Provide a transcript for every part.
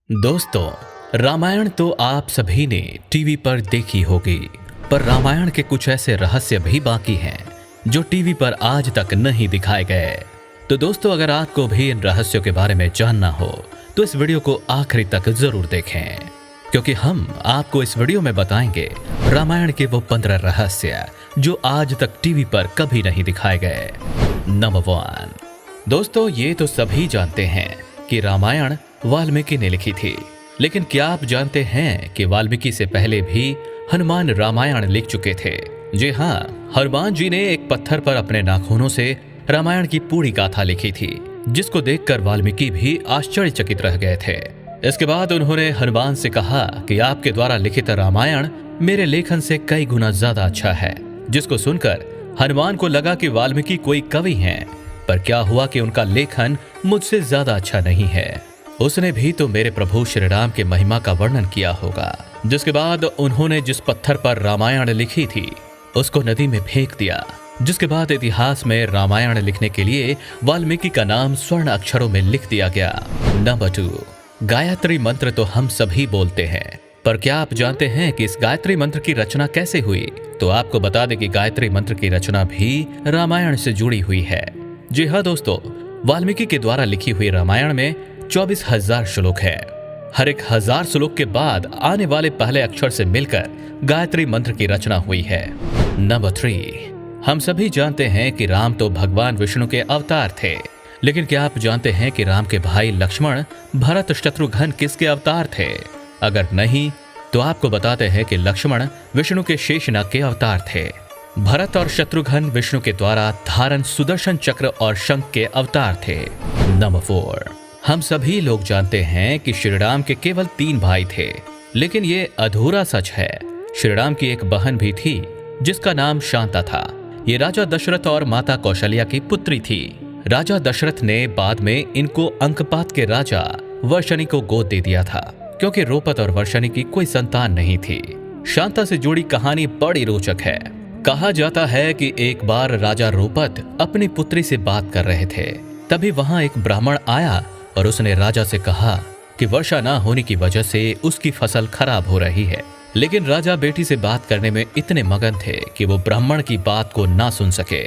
दोस्तों, रामायण तो आप सभी ने टीवी पर देखी होगी, पर रामायण के कुछ ऐसे रहस्य भी बाकी हैं जो टीवी पर आज तक नहीं दिखाए गए। तो दोस्तों, अगर आपको भी इन रहस्यों के बारे में जानना हो तो इस वीडियो को आखिरी तक जरूर देखें, क्योंकि हम आपको इस वीडियो में बताएंगे रामायण के वो 15 रहस्य जो आज तक टीवी पर कभी नहीं दिखाए गए। नंबर 1। दोस्तों, ये तो सभी जानते हैं कि रामायण वाल्मीकि ने लिखी थी, लेकिन क्या आप जानते हैं कि वाल्मीकि से पहले भी हनुमान रामायण लिख चुके थे। जी हाँ, हनुमान जी ने एक पत्थर पर अपने नाखूनों से रामायण की पूरी गाथा लिखी थी, जिसको देखकर वाल्मीकि भी आश्चर्यचकित रह गए थे। इसके बाद उन्होंने हनुमान से कहा कि आपके द्वारा लिखित रामायण मेरे लेखन से कई गुना ज्यादा अच्छा है। जिसको सुनकर हनुमान को लगा कि वाल्मीकि कोई कवि हैं, पर क्या हुआ कि उनका लेखन मुझसे ज्यादा अच्छा नहीं है। उसने भी तो मेरे प्रभु श्री राम के महिमा का वर्णन किया होगा। जिसके बाद उन्होंने जिस पत्थर पर रामायण लिखी थी उसको नदी में फेंक दिया। जिसके बाद इतिहास में रामायण लिखने के लिए वाल्मीकि का नाम स्वर्ण अक्षरों में लिख दिया गया। नंबर 2। गायत्री मंत्र तो हम सभी बोलते हैं, पर क्या आप जानते हैं कि इस गायत्री मंत्र की रचना कैसे हुई? तो आपको बता दें कि गायत्री मंत्र की रचना भी रामायण से जुड़ी हुई है। जी हाँ दोस्तों, वाल्मीकि के द्वारा लिखी हुई रामायण में 24,000 श्लोक है। हर एक 1000 श्लोक के बाद आने वाले पहले अक्षर से मिलकर गायत्री मंत्र की रचना हुई है। नंबर 3। हम सभी जानते हैं कि राम तो भगवान विष्णु के अवतार थे, लेकिन क्या आप जानते हैं कि राम के भाई लक्ष्मण, भरत, शत्रुघ्न किसके अवतार थे? अगर नहीं तो आपको बताते हैं कि लक्ष्मण विष्णु के शेषनाग के अवतार थे। भरत और शत्रुघ्न विष्णु के द्वारा धारण सुदर्शन चक्र और शंख के अवतार थे। नंबर 4। हम सभी लोग जानते हैं कि श्री राम के केवल 3 भाई थे, लेकिन ये अधूरा सच है। श्री राम की एक बहन भी थी जिसका नाम शांता था। ये राजा दशरथ और माता कौशल्या की पुत्री थी। राजा दशरथ ने बाद में इनको अंकपात के राजा वर्षणी को गोद दे दिया था, क्योंकि रोपत और वर्षणी की कोई संतान नहीं थी। शांता से जुड़ी कहानी बड़ी रोचक है। कहा जाता है कि एक बार राजा रोपत अपनी पुत्री से बात कर रहे थे, तभी वहां एक ब्राह्मण आया और उसने राजा से कहा कि वर्षा ना होने की वजह से उसकी फसल खराब हो रही है। लेकिन राजा बेटी से बात करने में इतने मगन थे कि वो ब्राह्मण की बात को ना सुन सके।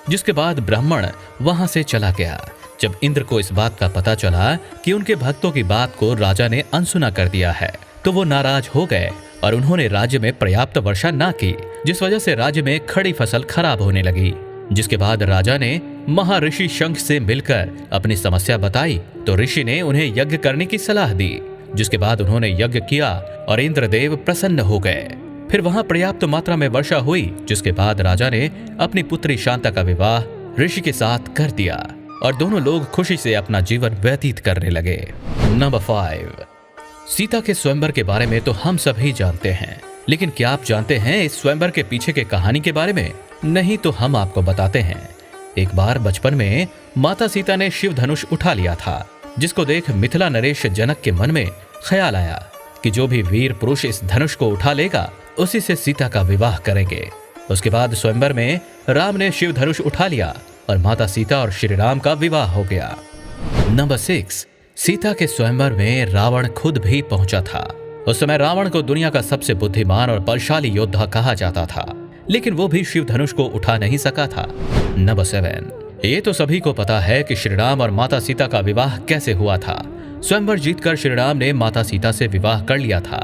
जिसके बाद ब्राह्मण वहां से चला गया। जब इंद्र को इस बात का पता चला कि उनके भक्तों की बात को राजा ने अनसुना कर दिया है, तो वो नाराज हो गए और उन्होंने राज्य में पर्याप्त वर्षा ना की, जिस वजह से राज्य में खड़ी फसल खराब होने लगी। जिसके बाद राजा ने महर्षि शंख से मिलकर अपनी समस्या बताई, तो ऋषि ने उन्हें यज्ञ करने की सलाह दी। जिसके बाद उन्होंने यज्ञ किया और इंद्रदेव प्रसन्न हो गए। फिर वहां पर्याप्त मात्रा में वर्षा हुई, जिसके बाद राजा ने अपनी पुत्री शांता का विवाह ऋषि के साथ कर दिया और दोनों लोग खुशी से अपना जीवन व्यतीत करने लगे। नंबर 5। सीता के स्वयंवर के बारे में तो हम सभी जानते हैं, लेकिन क्या आप जानते हैं इस स्वयंवर के पीछे की कहानी के बारे में? नहीं तो हम आपको बताते हैं। एक बार बचपन में माता सीता ने शिव धनुष उठा लिया था, जिसको देख मिथिला नरेश जनक के मन में ख्याल आया कि जो भी वीर पुरुष इस धनुष को उठा लेगा उसी से सीता का विवाह करेंगे। उसके बाद स्वयंवर में राम ने शिव धनुष उठा लिया और माता सीता और श्री राम का विवाह हो गया। नंबर 6। सीता के स्वयंवर में रावण खुद भी पहुंचा था। उस समय रावण को दुनिया का सबसे बुद्धिमान और बलशाली योद्धा कहा जाता था, लेकिन वो भी शिव धनुष को उठा नहीं सका था। नंबर 7। ये तो सभी को पता है कि श्री राम और माता सीता का विवाह कैसे हुआ था। स्वयंवर जीतकर श्री राम ने माता सीता से विवाह कर लिया था,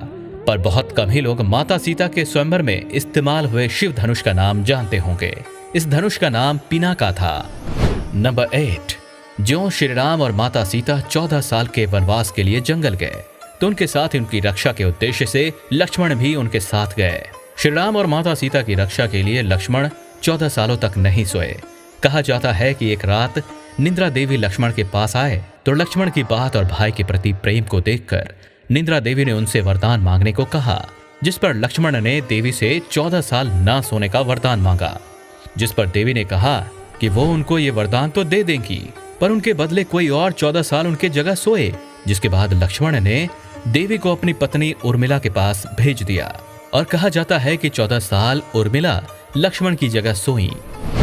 पर बहुत कम ही लोग माता सीता के स्वयंवर में इस्तेमाल हुए शिव धनुष का नाम जानते होंगे। इस धनुष का नाम पिनाका था। नंबर 8। ज्यों श्री राम और माता सीता 14 साल के वनवास के लिए जंगल गए, तो उनके साथ उनकी रक्षा के उद्देश्य से लक्ष्मण भी उनके साथ गए। श्री राम और माता सीता की रक्षा के लिए लक्ष्मण 14 सालों तक नहीं सोए। कहा जाता है कि एक रात निंद्रा देवी लक्ष्मण के पास आए, तो लक्ष्मण की बात और भाई के प्रति प्रेम को देखकर निंद्रा देवी ने उनसे वरदान मांगने को कहा, जिस पर लक्ष्मण ने देवी से 14 साल ना सोने का वरदान मांगा। जिस पर देवी ने कहा कि वो उनको ये वरदान तो दे देंगी, पर उनके बदले कोई और 14 साल उनके जगह सोए। जिसके बाद लक्ष्मण ने देवी को अपनी पत्नी उर्मिला के पास भेज दिया और कहा जाता है कि 14 साल उर्मिला लक्ष्मण की जगह सोई।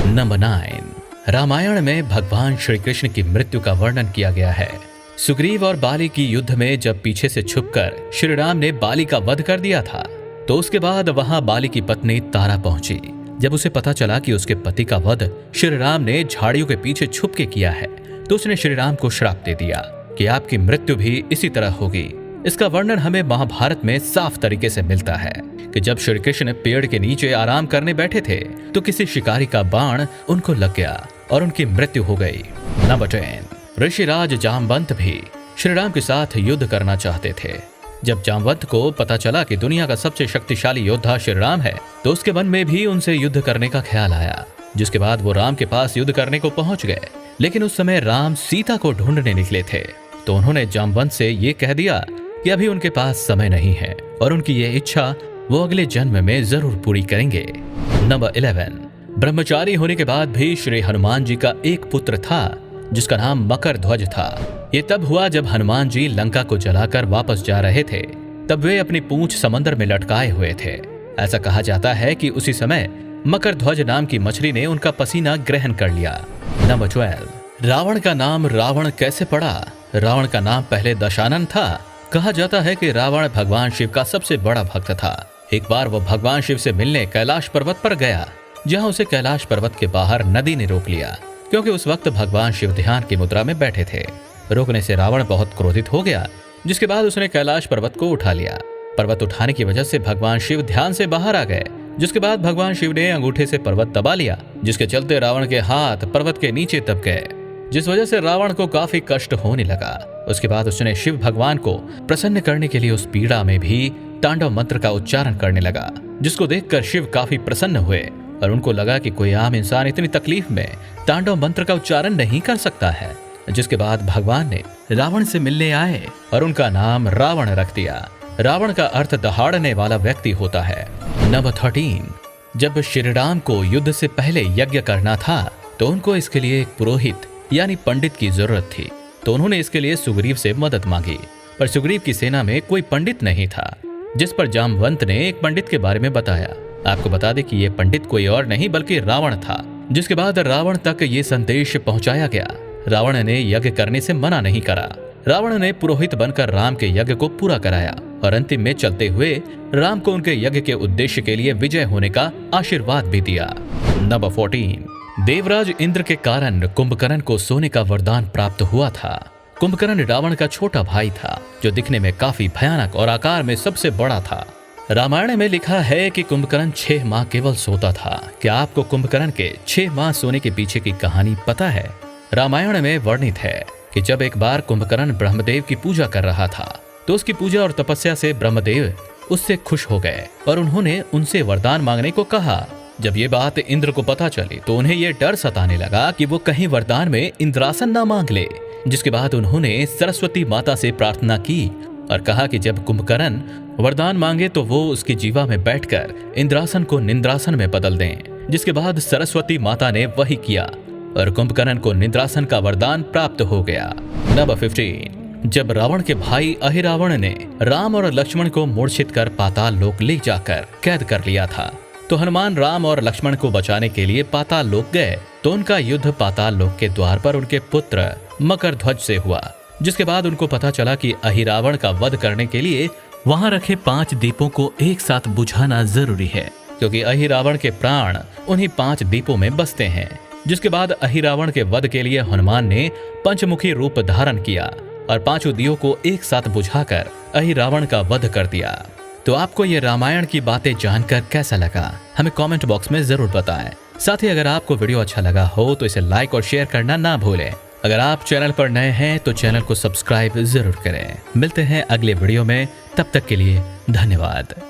नंबर 9। रामायण में भगवान श्री कृष्ण की मृत्यु का वर्णन किया गया है। सुग्रीव और बाली की युद्ध में जब पीछे से छुपकर श्री राम ने बाली का वध कर दिया था, तो उसके बाद वहां बाली की पत्नी तारा पहुंची। जब उसे पता चला कि उसके पति का वध श्री राम ने झाड़ियों के पीछे छुप के किया है, तो उसने श्री राम को श्राप दे दिया कि आपकी मृत्यु भी इसी तरह होगी। इसका वर्णन हमें महाभारत में साफ तरीके से मिलता है कि जब श्री कृष्ण पेड़ के नीचे आराम करने बैठे थे, तो किसी शिकारी का बाण उनको लग गया और उनकी मृत्यु हो गई। नंबर 10, ऋषिराज जामवंत भी श्री राम के साथ युद्ध करना चाहते थे। जब जामवंत को पता चला कि दुनिया का सबसे शक्तिशाली योद्धा श्री राम है, तो उसके मन में भी उनसे युद्ध करने का ख्याल आया। जिसके बाद वो राम के पास युद्ध करने को पहुंच गए। लेकिन उस समय राम सीता को ढूंढने निकले थे, तो उन्होंने जामवंत से ये कह दिया कि अभी उनके पास समय नहीं है और उनकी ये इच्छा वो अगले जन्म में जरूर पूरी करेंगे। नंबर 11, ब्रह्मचारी होने के बाद भी श्री हनुमान जी का एक पुत्र था जिसका नाम मकर ध्वज था। ये तब हुआ जब हनुमान जी लंका को जलाकर वापस जा रहे थे। तब वे अपनी पूंछ समंदर में लटकाए हुए थे। ऐसा कहा जाता है कि उसी समय मकर ध्वज नाम की मछली ने उनका पसीना ग्रहण कर लिया। नंबर 12, रावण का नाम रावण कैसे पड़ा? रावण का नाम पहले दशानन था। कहा जाता है कि रावण भगवान शिव का सबसे बड़ा भक्त था। एक बार वो भगवान शिव से मिलने कैलाश पर्वत पर गया, जहां उसे कैलाश पर्वत के बाहर नदी ने रोक लिया, क्योंकि उस वक्त भगवान शिव ध्यान की मुद्रा में बैठे थे। रोकने से रावण बहुत क्रोधित हो गया, जिसके बाद उसने कैलाश पर्वत को उठा लिया। पर्वत उठाने की वजह से भगवान शिव ध्यान से बाहर आ गए, जिसके बाद भगवान शिव ने अंगूठे से पर्वत दबा लिया, जिसके चलते रावण के हाथ पर्वत के नीचे दब गए, जिस वजह से रावण को काफी कष्ट होने लगा। उसके बाद उसने शिव भगवान को प्रसन्न करने के लिए उस पीड़ा में भी तांडव मंत्र का उच्चारण करने लगा, जिसको देखकर शिव काफी प्रसन्न हुए और उनको लगा कि कोई आम इंसान इतनी तकलीफ में तांडव मंत्र का उच्चारण नहीं कर सकता है। जिसके बाद भगवान ने रावण से मिलने आए और उनका नाम रावण रख दिया। रावण का अर्थ दहाड़ने वाला व्यक्ति होता है। नंबर 13, जब श्री राम को युद्ध से पहले यज्ञ करना था, तो उनको इसके लिए एक पुरोहित यानी पंडित की जरूरत थी। तो उन्होंने इसके लिए सुग्रीव से मदद मांगी, पर सुग्रीव की सेना में कोई पंडित नहीं था। जिस पर जामवंत ने एक पंडित के बारे में बताया। आपको बता दें कि यह पंडित कोई और नहीं बल्कि रावण था। जिसके बाद रावण तक ये संदेश पहुंचाया गया। रावण ने यज्ञ करने से मना नहीं करा। रावण ने पुरोहित बनकर राम के यज्ञ को पूरा कराया और अंतिम में चलते हुए राम को उनके यज्ञ के उद्देश्य के लिए विजय होने का आशीर्वाद भी दिया। नंबर 14, देवराज इंद्र के कारण कुंभकर्ण को सोने का वरदान प्राप्त हुआ था। कुंभकर्ण रावण का छोटा भाई था, जो दिखने में काफी भयानक और आकार में सबसे बड़ा था। रामायण में लिखा है कि कुंभकर्ण 6 माह केवल सोता था। क्या आपको कुंभकर्ण के 6 माह सोने के पीछे की कहानी पता है? रामायण में वर्णित है कि जब एक बार कुंभकर्ण ब्रह्मदेव की पूजा कर रहा था, तो उसकी पूजा और तपस्या से ब्रह्मदेव उससे खुश हो गए और उन्होंने उनसे वरदान मांगने को कहा। जब ये बात इंद्र को पता चली, तो उन्हें ये डर सताने लगा कि वो कहीं वरदान में इंद्रासन ना मांग ले। जिसके बाद उन्होंने सरस्वती माता से प्रार्थना की और कहा कि जब कुंभकर्ण वरदान मांगे तो वो उसकी जीवा में बैठकर इंद्रासन को निंद्रासन में बदल दें। जिसके बाद सरस्वती माता ने वही किया और कुंभकर्ण को निंद्रासन का वरदान प्राप्त हो गया। नंबर 15, जब रावण के भाई अहिरावण ने राम और लक्ष्मण को मूर्छित कर पाताल लोक ले जाकर कैद कर लिया था, तो हनुमान राम और लक्ष्मण को बचाने के लिए पाताल लोक गए। तो उनका युद्ध पाताल लोक के द्वार पर उनके पुत्र मकर ध्वज से हुआ। जिसके बाद उनको पता चला कि अहिरावण का वध करने के लिए वहां रखे 5 दीपों को एक साथ बुझाना जरूरी है, क्योंकि अहिरावण के प्राण उन्हीं 5 दीपों में बसते हैं। जिसके बाद अहिरावण के वध के लिए हनुमान ने पंचमुखी रूप धारण किया और 5 दियों को एक साथ बुझाकर अहिरावण का वध कर दिया। तो आपको ये रामायण की बातें जानकर कैसा लगा, हमें कमेंट बॉक्स में जरूर बताएं। साथ ही अगर आपको वीडियो अच्छा लगा हो तो इसे लाइक और शेयर करना ना भूलें। अगर आप चैनल पर नए हैं तो चैनल को सब्सक्राइब जरूर करें। मिलते हैं अगले वीडियो में, तब तक के लिए धन्यवाद।